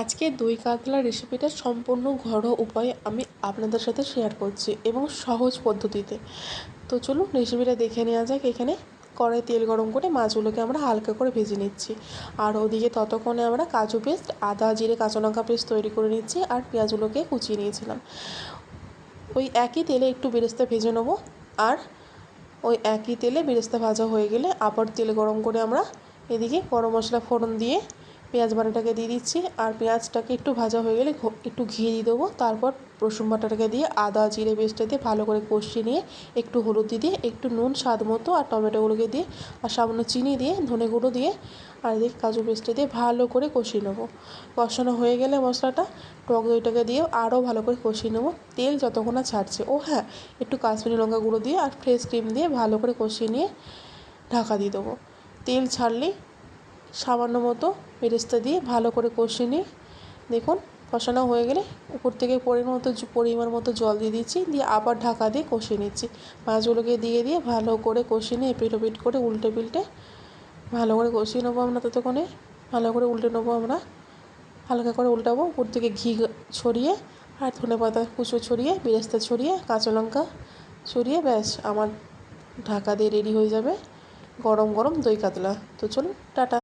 আজকে দই কাতলা রেসিপিটা সম্পূর্ণ ঘরোয়া উপায়ে আমি আপনাদের সাথে শেয়ার করছি এবং সহজ পদ্ধতিতে। তো চলুন রেসিপিটা দেখে নেওয়া যাক। এখানে কড়াই তেল গরম করে মাছগুলোকে আমরা হালকা করে ভেজে নিচ্ছি, আর ওদিকে ততক্ষণে আমরা কাজু পেস্ট, আদা জিরে কাঁচা লঙ্কা পেস্ট তৈরি করে নিচ্ছি, আর পেঁয়াজগুলোকে কুচিয়ে নিয়েছিলাম। ওই একই তেলে একটু বেরেস্তা ভেজে নেবো, আর ওই একই তেলে বেরেস্তা ভাজা হয়ে গেলে আবার তেল গরম করে আমরা এদিকে গরম মশলা ফোড়ন দিয়ে পেঁয়াজ বাটাটাকে দিয়ে দিচ্ছি, আর পেঁয়াজটাকে একটু ভাজা হয়ে গেলে একটু ঘি দিয়ে দেবো। তারপর রসুন বাটাটাকে দিয়ে আদা জিরে পেস্টটা দিয়ে ভালো করে কষিয়ে নিয়ে একটু হলুদ দিয়ে একটু নুন স্বাদ মতো, আর টমেটোগুলোকে দিয়ে আর সামান্য চিনি দিয়ে ধনে গুঁড়ো দিয়ে আর এদিকে কাজু পেস্টটা দিয়ে ভালো করে কষিয়ে নেবো। কষানো হয়ে গেলে মশলাটা টক দইটাকে দিয়ে আরও ভালো করে কষিয়ে নেবো, তেল যতক্ষণ না ছাড়ছে। ও হ্যাঁ, একটু কাশ্মীরি লঙ্কা গুঁড়ো দিয়ে আর ফ্রেশ ক্রিম দিয়ে ভালো করে কষিয়ে নিয়ে ঢাকা দিয়ে দেবো। তেল ছাড়লেই সামান্য মতো বেরেস্তা দিয়ে ভালো করে কষিয়ে নিই। দেখুন কষানো হয়ে গেলে উপর থেকে পরিমাণ মতো জল দিয়ে দিচ্ছি, দিয়ে আবার ঢাকা দিয়ে কষিয়ে নিচ্ছি। মাছগুলোকে দিয়ে ভালো করে কষিয়ে নিয়ে এপিট ওপিট করে উল্টে পিল্টে ভালো করে কষিয়ে নেবো। আমরা ততক্ষণে ভালো করে উল্টে নেবো, আমরা হালকা করে উল্টাবো। উপর থেকে ঘি ছড়িয়ে আর ধনেপাতা কুচো ছড়িয়ে বেরেস্তা ছড়িয়ে কাঁচা লঙ্কা ছড়িয়ে ব্যাস আমার ঢাকা দিয়ে রেডি হয়ে যাবে গরম গরম দই কাতলা। তো চলুন টাটা।